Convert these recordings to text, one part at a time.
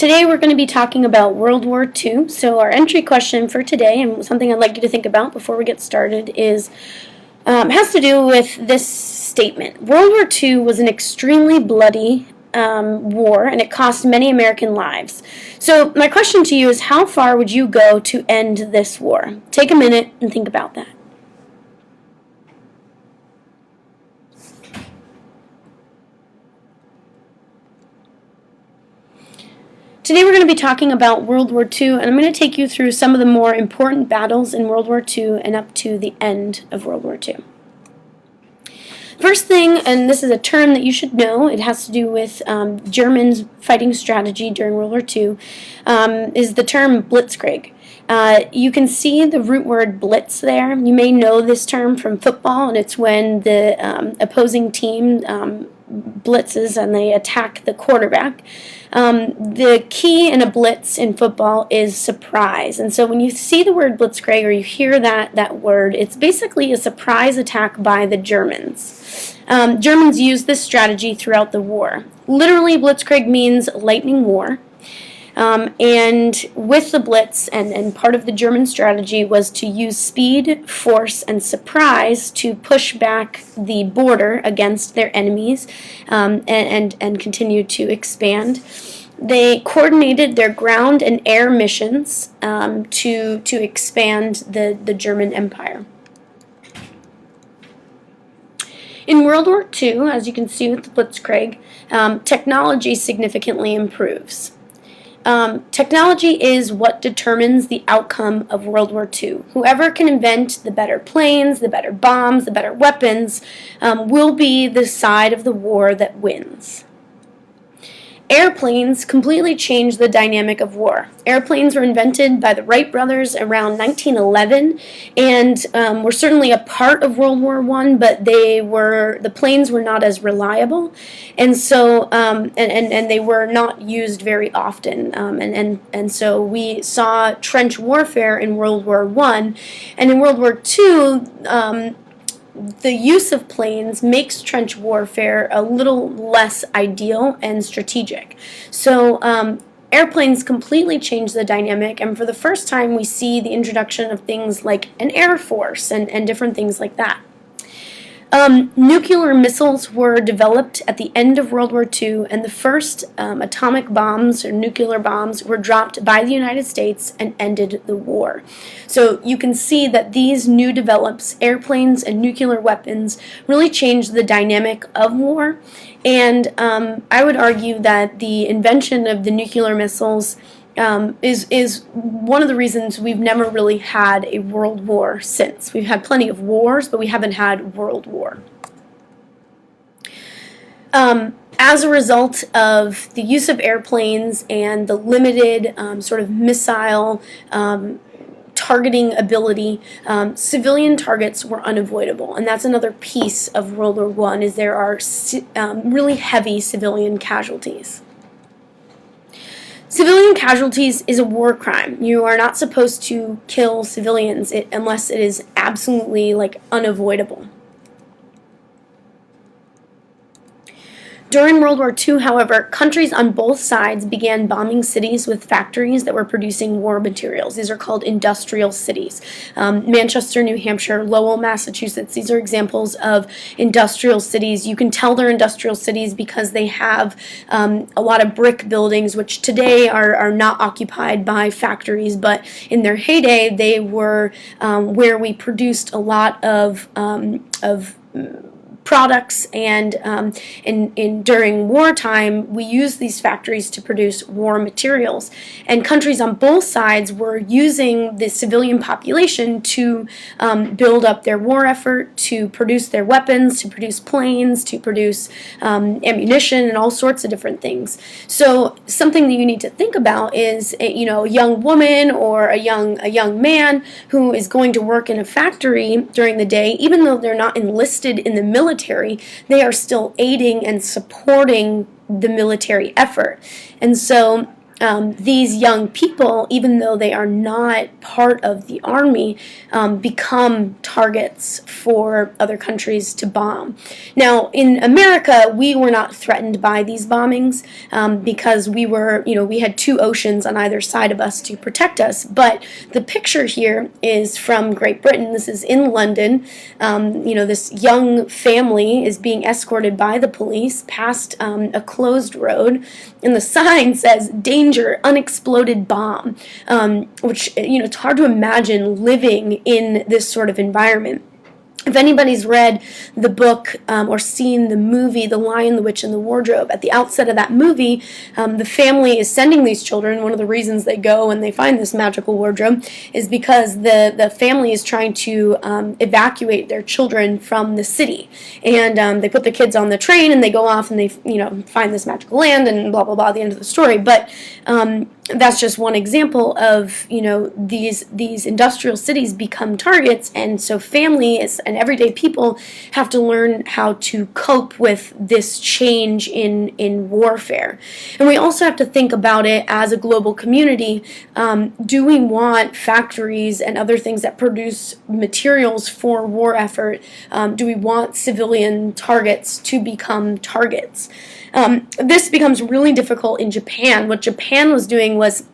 Today we're going to be talking about World War II. So our entry question for today, and something I'd like you to think about before we get started, is has to do with this statement. World War II was an extremely bloody war, and it cost many American lives. So my question to you is, how far would you go to end this war? Take a minute and think about that. Today we're going to be talking about World War II, and I'm going to take you through some of the more important battles in World War II and up to the end of World War II. First thing, and this is a term that you should know, it has to do with Germans' fighting strategy during World War II, is the term Blitzkrieg. You can see the root word blitz there. You may know this term from football, and it's when the opposing team blitzes and they attack the quarterback. The key in a blitz in football is surprise. And so when you see the word Blitzkrieg or you hear that word, it's basically a surprise attack by the Germans. Germans used this strategy throughout the war. Literally, Blitzkrieg means lightning war. And with the Blitz, and part of the German strategy was to use speed, force, and surprise to push back the border against their enemies and continue to expand. They coordinated their ground and air missions to expand the German Empire. In World War II, as you can see with the Blitzkrieg, technology significantly improves. Technology is what determines the outcome of World War II. Whoever can invent the better planes, the better bombs, the better weapons, will be the side of the war that wins. Airplanes completely changed the dynamic of war. Airplanes were invented by the Wright brothers around 1911 and were certainly a part of World War I, but the planes were not as reliable, and so and they were not used very often. And so we saw trench warfare in World War I, and in World War II. The use of planes makes trench warfare a little less ideal and strategic. So airplanes completely change the dynamic, and for the first time we see the introduction of things like an air force and different things like that. Nuclear missiles were developed at the end of World War II, and the first atomic bombs or nuclear bombs were dropped by the United States and ended the war. So you can see that these new develops, airplanes and nuclear weapons, really changed the dynamic of war. And I would argue that the invention of the nuclear missiles is one of the reasons we've never really had a world war since. We've had plenty of wars, but we haven't had world war. As a result of the use of airplanes and the limited sort of missile targeting ability, civilian targets were unavoidable, and that's another piece of World War I, is there are really heavy civilian casualties. Civilian casualties is a war crime. You are not supposed to kill civilians unless it is absolutely unavoidable. During World War II, however, countries on both sides began bombing cities with factories that were producing war materials. These are called industrial cities. Manchester, New Hampshire, Lowell, Massachusetts, these are examples of industrial cities. You can tell they're industrial cities because they have a lot of brick buildings, which today are not occupied by factories, but in their heyday, they were where we produced a lot of products, and during wartime we used these factories to produce war materials, and countries on both sides were using the civilian population to build up their war effort, to produce their weapons, to produce planes, to produce ammunition, and all sorts of different things. So something that you need to think about is a young woman or a young man who is going to work in a factory during the day. Even though they're not enlisted in the military, they are still aiding and supporting the military effort. And so these young people, even though they are not part of the army, become targets for other countries to bomb. Now, in America, we were not threatened by these bombings because we had two oceans on either side of us to protect us. But the picture here is from Great Britain. This is in London. This young family is being escorted by the police past a closed road, and the sign says, "Danger, unexploded bomb," which, it's hard to imagine living in this sort of environment. If anybody's read the book or seen the movie The Lion, the Witch, and the Wardrobe, at the outset of that movie, the family is sending these children. One of the reasons they go and they find this magical wardrobe is because the family is trying to evacuate their children from the city. And they put the kids on the train and they go off and they find this magical land and blah, blah, blah, the end of the story. But that's just one example of, these industrial cities become targets, and so families and everyday people have to learn how to cope with this change in warfare. And we also have to think about it as a global community. Do we want factories and other things that produce materials for war effort? Do we want civilian targets to become targets? This becomes really difficult in Japan. What Japan was doing was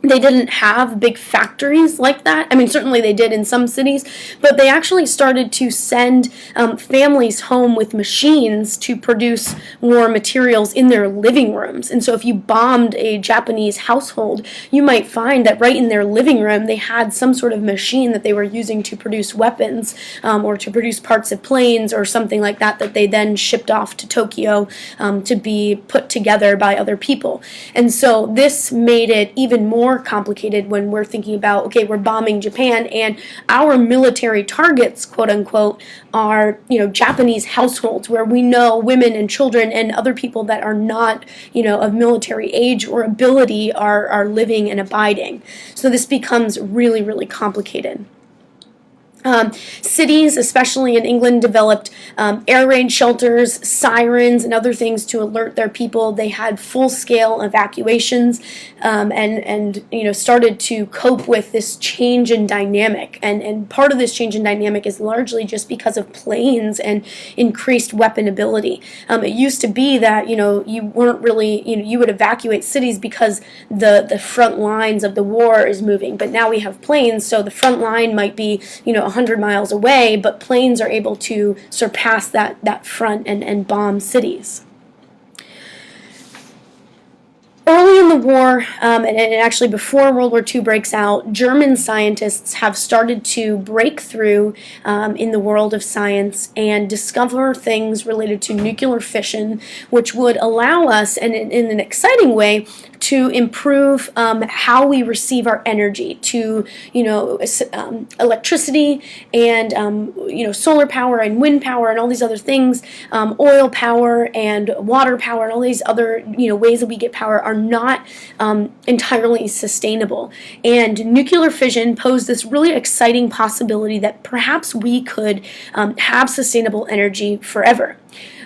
they didn't have big factories like that. I mean, certainly they did in some cities, but they actually started to send families home with machines to produce war materials in their living rooms. And so if you bombed a Japanese household, you might find that right in their living room they had some sort of machine that they were using to produce weapons or to produce parts of planes or something like that they then shipped off to Tokyo to be put together by other people. And so this made it even more complicated when we're thinking about, okay, we're bombing Japan and our military targets, quote unquote, are, Japanese households where we know women and children and other people that are not, of military age or ability are living and abiding. So this becomes really, really complicated. Cities, especially in England, developed air raid shelters, sirens, and other things to alert their people. They had full-scale evacuations and started to cope with this change in dynamic. And part of this change in dynamic is largely just because of planes and increased weapon ability. It used to be that you weren't really you would evacuate cities because the front lines of the war is moving. But now we have planes, so the front line might be 100 miles away, but planes are able to surpass that front and bomb cities. Early in the war, and actually before World War II breaks out, German scientists have started to break through in the world of science and discover things related to nuclear fission, which would allow us, and in an exciting way, to improve how we receive our energy, to electricity and solar power and wind power and all these other things, oil power and water power and all these other ways that we get power are not entirely sustainable. And nuclear fission posed this really exciting possibility that perhaps we could have sustainable energy forever.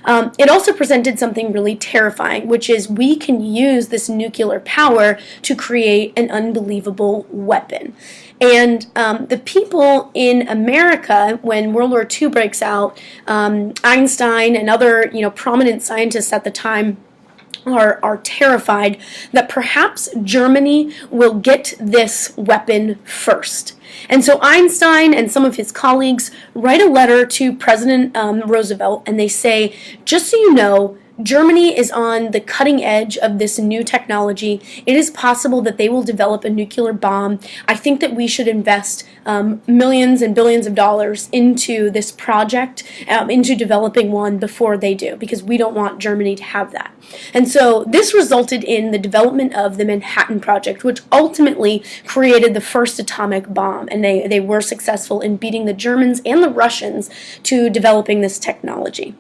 It also presented something really terrifying, which is we can use this nuclear power to create an unbelievable weapon. And the people in America, when World War II breaks out, Einstein and other prominent scientists at the time are terrified that perhaps Germany will get this weapon first. And so Einstein and some of his colleagues write a letter to President Roosevelt, and they say, just so you know, Germany is on the cutting edge of this new technology. It is possible that they will develop a nuclear bomb. I think that we should invest millions and billions of dollars into this project, into developing one before they do, because we don't want Germany to have that. And so this resulted in the development of the Manhattan Project, which ultimately created the first atomic bomb, and they were successful in beating the Germans and the Russians to developing this technology.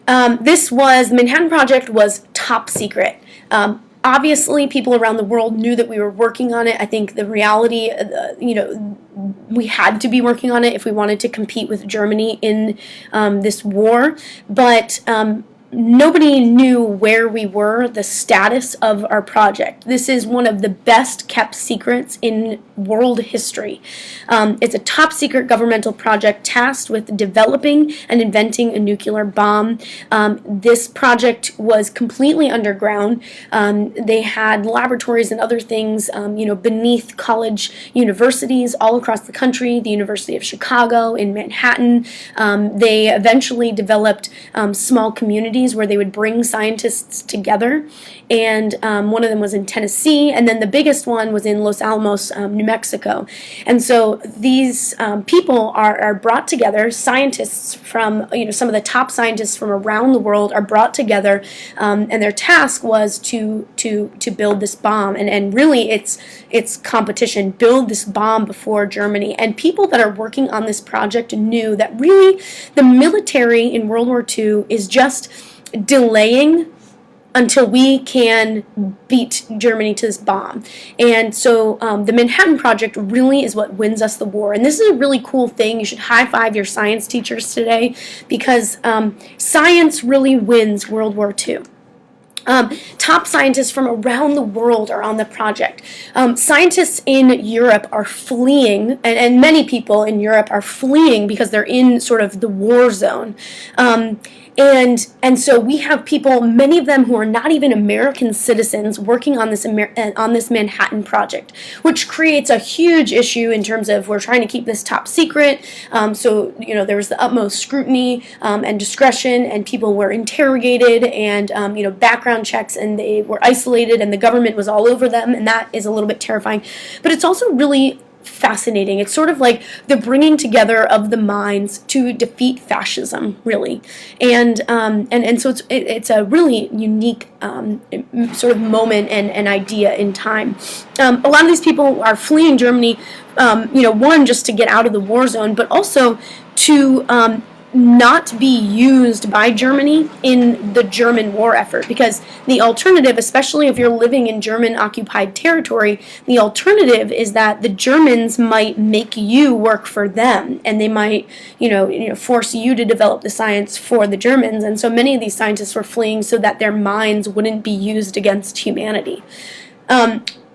The Manhattan Project was top secret. Obviously, people around the world knew that we were working on it. I think the reality, we had to be working on it if we wanted to compete with Germany in this war. But nobody knew where we were, the status of our project. This is one of the best kept secrets in world history. It's a top secret governmental project tasked with developing and inventing a nuclear bomb. This project was completely underground. They had laboratories and other things, beneath college universities all across the country, the University of Chicago, in Manhattan. They eventually developed small communities where they would bring scientists together, and one of them was in Tennessee, and then the biggest one was in Los Alamos, New Mexico. And so these people are brought together. Scientists from, some of the top scientists from around the world are brought together, and their task was to build this bomb, and really it's competition, build this bomb before Germany. And people that are working on this project knew that really the military in World War II is just delaying until we can beat Germany to this bomb. And so the Manhattan Project really is what wins us the war. And this is a really cool thing. You should high-five your science teachers today, because science really wins World War II. Top scientists from around the world are on the project. Scientists in Europe are fleeing, and many people in Europe are fleeing because they're in sort of the war zone. And so we have people, many of them who are not even American citizens, working on this Manhattan Project, which creates a huge issue in terms of we're trying to keep this top secret. So there was the utmost scrutiny and discretion, and people were interrogated, and background checks, and they were isolated, and the government was all over them, and that is a little bit terrifying. But it's also really fascinating. It's sort of like the bringing together of the minds to defeat fascism, really, and so it's a really unique sort of moment and idea in time. A lot of these people are fleeing Germany, one, just to get out of the war zone, but also to not be used by Germany in the German war effort, because the alternative, especially if you're living in German-occupied territory, the alternative is that the Germans might make you work for them, and they might, force you to develop the science for the Germans. And so many of these scientists were fleeing so that their minds wouldn't be used against humanity.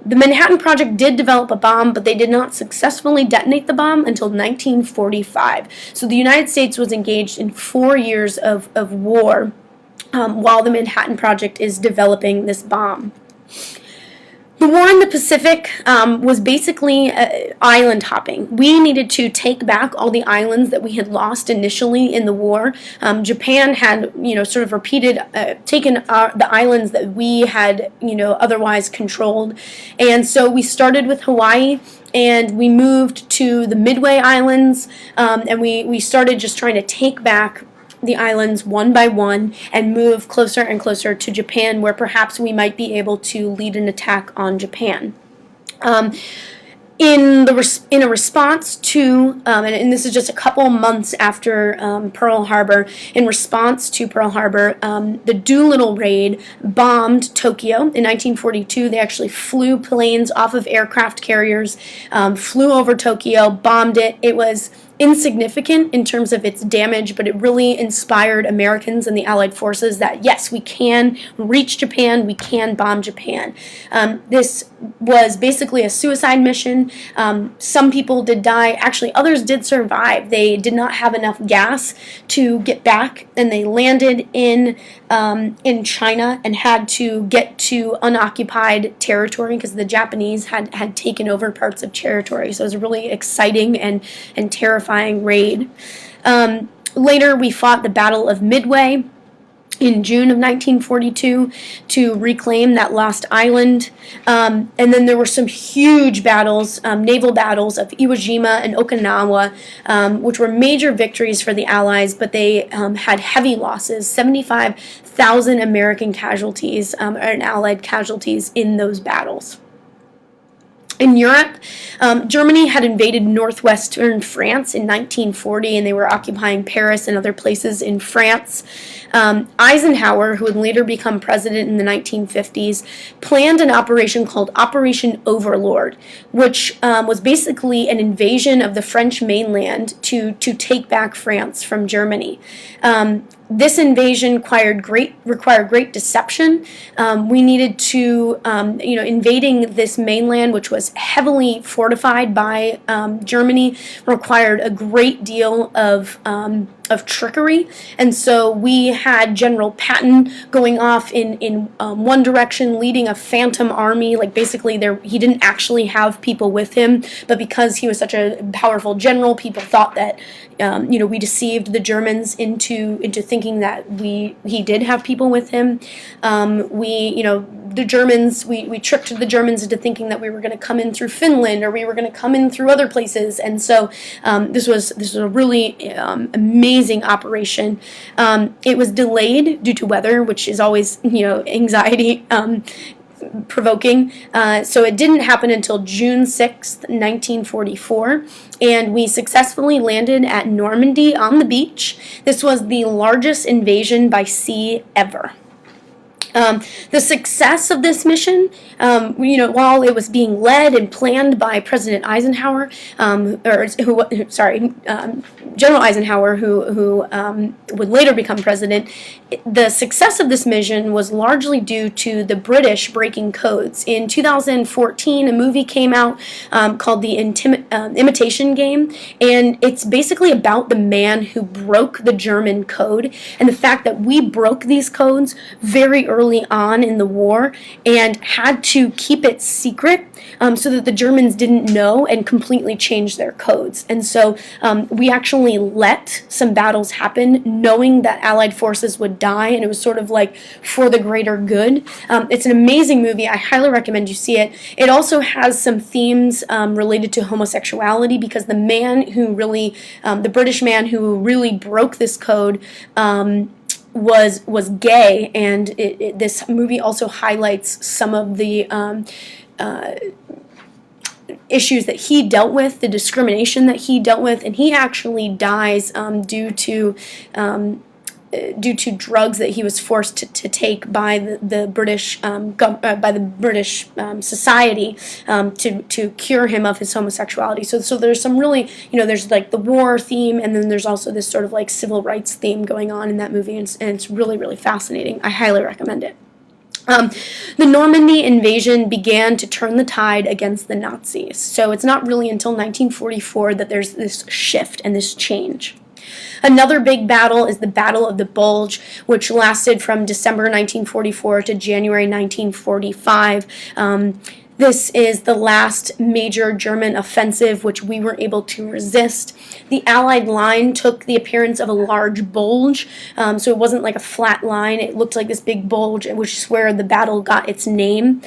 The Manhattan Project did develop a bomb, but they did not successfully detonate the bomb until 1945. So the United States was engaged in 4 years of war while the Manhattan Project is developing this bomb. The war in the Pacific was basically island hopping. We needed to take back all the islands that we had lost initially in the war. Japan had, sort of taken the islands that we had, otherwise controlled. And so we started with Hawaii, and we moved to the Midway Islands, and we started just trying to take back the islands one by one and move closer and closer to Japan, where perhaps we might be able to lead an attack on Japan. In a response to, and this is just a couple months after Pearl Harbor, in response to Pearl Harbor, the Doolittle raid bombed Tokyo in 1942. They actually flew planes off of aircraft carriers, flew over Tokyo, bombed it. It was insignificant in terms of its damage, but it really inspired Americans and the Allied forces that, yes, we can reach Japan, we can bomb Japan. This was basically a suicide mission. Some people did die. Actually, others did survive. They did not have enough gas to get back, and they landed in China and had to get to unoccupied territory because the Japanese had taken over parts of territory. So it was a really exciting and terrifying raid. Later, we fought the Battle of Midway in June of 1942 to reclaim that lost island. And then there were some huge battles, naval battles of Iwo Jima and Okinawa, which were major victories for the Allies, but they had heavy losses, 75,000 American casualties and Allied casualties in those battles. In Europe, Germany had invaded northwestern France in 1940, and they were occupying Paris and other places in France. Eisenhower, who would later become president in the 1950s, planned an operation called Operation Overlord, which was basically an invasion of the French mainland to take back France from Germany. This invasion required great deception. We needed to, invading this mainland, which was heavily fortified by Germany, required a great deal of trickery. And so we had General Patton going off in one direction, leading a phantom army. Like basically, he didn't actually have people with him, but because he was such a powerful general, people thought that we deceived the Germans into thinking that he did have people with him. The Germans, we tricked the Germans into thinking that we were going to come in through Finland or we were going to come in through other places, and so this was a really amazing operation. It was delayed due to weather, which is always anxiety provoking. So it didn't happen until June 6th, 1944, and we successfully landed at Normandy on the beach. This was the largest invasion by sea ever. The success of this mission, while it was being led and planned by President Eisenhower, General Eisenhower, who would later become president, the success of this mission was largely due to the British breaking codes. In 2014, a movie came out called The Imitation Game, and it's basically about the man who broke the German code and the fact that we broke these codes very early on in the war and had to keep it secret so that the Germans didn't know and completely change their codes. And so we actually let some battles happen knowing that Allied forces would die, and it was sort of like for the greater good. It's an amazing movie. I highly recommend you see it. It also has some themes related to homosexuality, because the man who really, the British man who really broke this code was gay, and this movie also highlights some of the issues that he dealt with, the discrimination that he dealt with, and he actually dies due to drugs that he was forced to take by the British society to cure him of his homosexuality. So there's some really, there's like the war theme, and then there's also this sort of like civil rights theme going on in that movie, and it's really, really fascinating. I highly recommend it. The Normandy invasion began to turn the tide against the Nazis. So it's not really until 1944 that there's this shift and this change. Another big battle is the Battle of the Bulge, which lasted from December 1944 to January 1945. This is the last major German offensive, which we were able to resist. The Allied line took the appearance of a large bulge, so it wasn't like a flat line. It looked like this big bulge, which is where the battle got its name.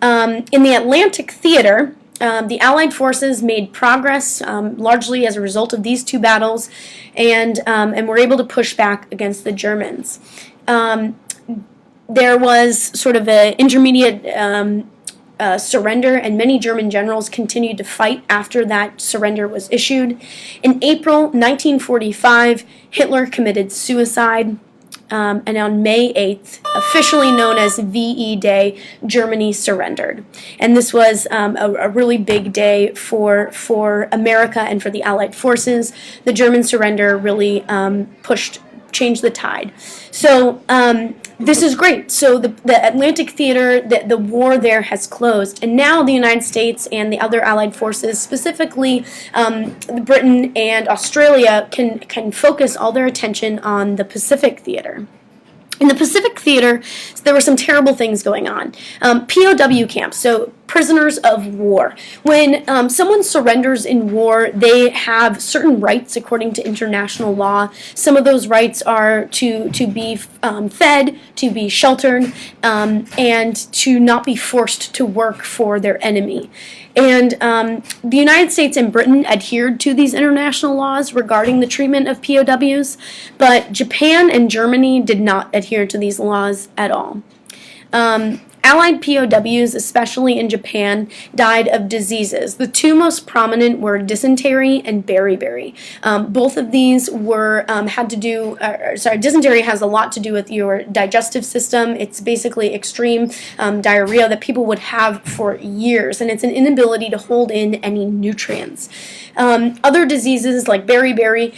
In the Atlantic theater, the Allied forces made progress largely as a result of these two battles, and were able to push back against the Germans. There was sort of an intermediate surrender, and many German generals continued to fight after that surrender was issued. In April 1945, Hitler committed suicide. And on May 8th, officially known as VE Day, Germany surrendered. And this was a really big day for America and for the Allied forces. The German surrender really changed the tide. So this is great. So the Atlantic theater, the war there has closed, and now the United States and the other Allied forces, specifically Britain and Australia, can focus all their attention on the Pacific theater. In the Pacific theater, there were some terrible things going on. POW camps, so prisoners of war. When someone surrenders in war, they have certain rights according to international law. Some of those rights are to be fed, to be sheltered, and to not be forced to work for their enemy. And the United States and Britain adhered to these international laws regarding the treatment of POWs, but Japan and Germany did not adhere to these laws at all. Allied POWs, especially in Japan, died of diseases. The two most prominent were dysentery and beriberi. Both of these were dysentery has a lot to do with your digestive system. It's basically extreme diarrhea that people would have for years, and it's an inability to hold in any nutrients. Other diseases like beriberi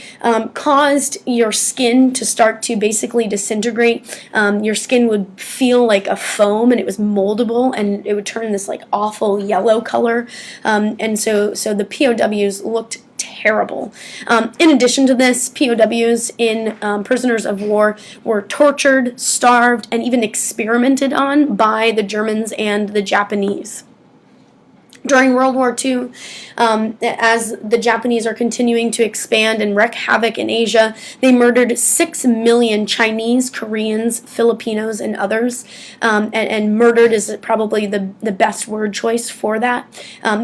caused your skin to start to basically disintegrate. Your skin would feel like a foam, and it was moldable, and it would turn this like awful yellow color. And so the POWs looked terrible. In addition to this, POWs in prisoners of war were tortured, starved, and even experimented on by the Germans and the Japanese. During World War II, as the Japanese are continuing to expand and wreak havoc in Asia, they murdered 6 million Chinese, Koreans, Filipinos, and others. And murdered is probably the best word choice for that.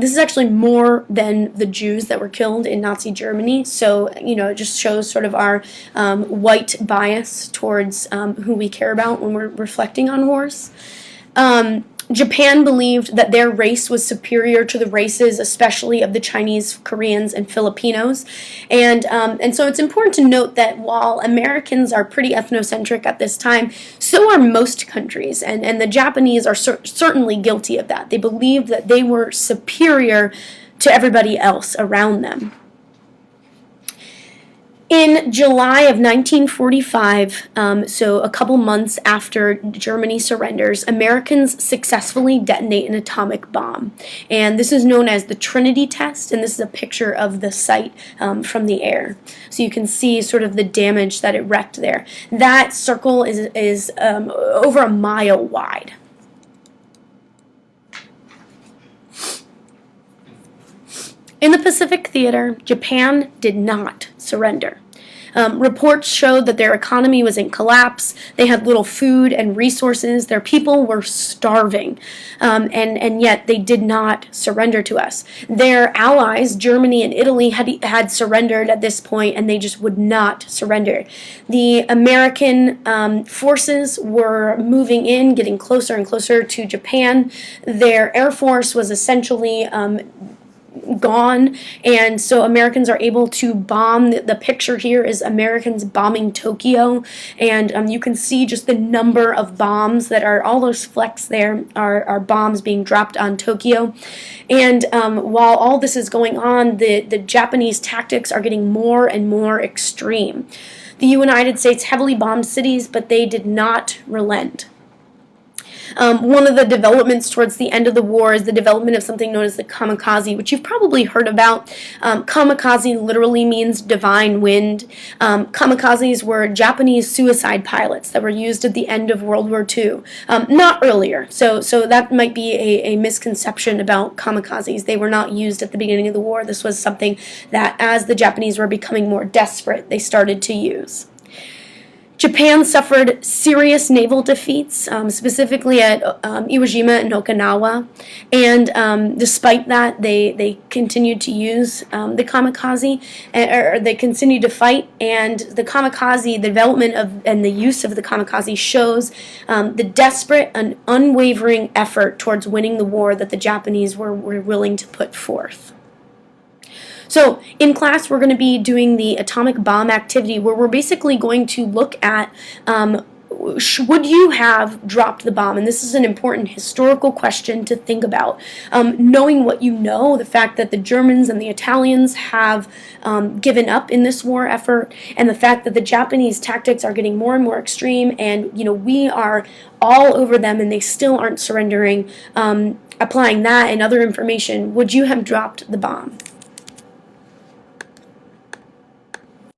This is actually more than the Jews that were killed in Nazi Germany. So, it just shows sort of our white bias towards who we care about when we're reflecting on wars. Japan believed that their race was superior to the races, especially of the Chinese, Koreans, and Filipinos. And so it's important to note that while Americans are pretty ethnocentric at this time, so are most countries. And the Japanese are certainly guilty of that. They believed that they were superior to everybody else around them. In July of 1945, so a couple months after Germany surrenders, Americans successfully detonate an atomic bomb. And this is known as the Trinity Test, and this is a picture of the site from the air. So you can see sort of the damage that it wreaked there. That circle is over a mile wide. In the Pacific Theater, Japan did not surrender. Reports showed that their economy was in collapse. They had little food and resources. Their people were starving, and yet they did not surrender to us. Their allies, Germany and Italy, had surrendered at this point, and they just would not surrender. The American forces were moving in, getting closer and closer to Japan. Their air force was essentially gone, and so Americans are able to bomb. The picture here is Americans bombing Tokyo, and you can see just the number of bombs that are, all those flecks there are bombs being dropped on Tokyo. And while all this is going on, the Japanese tactics are getting more and more extreme. The United States heavily bombed cities, but they did not relent. One of the developments towards the end of the war is the development of something known as the Kamikaze, which you've probably heard about. Kamikaze literally means divine wind. Kamikazes were Japanese suicide pilots that were used at the end of World War II, not earlier. So that might be a misconception about kamikazes. They were not used at the beginning of the war. This was something that, as the Japanese were becoming more desperate, they started to use. Japan suffered serious naval defeats, specifically at Iwo Jima and Okinawa, and despite that, they continued to use the kamikaze, or they continued to fight. And the kamikaze, the development of and the use of the kamikaze shows the desperate and unwavering effort towards winning the war that the Japanese were willing to put forth. So in class, we're going to be doing the atomic bomb activity, where we're basically going to look at would you have dropped the bomb? And this is an important historical question to think about. Knowing what you know, the fact that the Germans and the Italians have given up in this war effort, and the fact that the Japanese tactics are getting more and more extreme, and we are all over them and they still aren't surrendering. Applying that and other information, would you have dropped the bomb?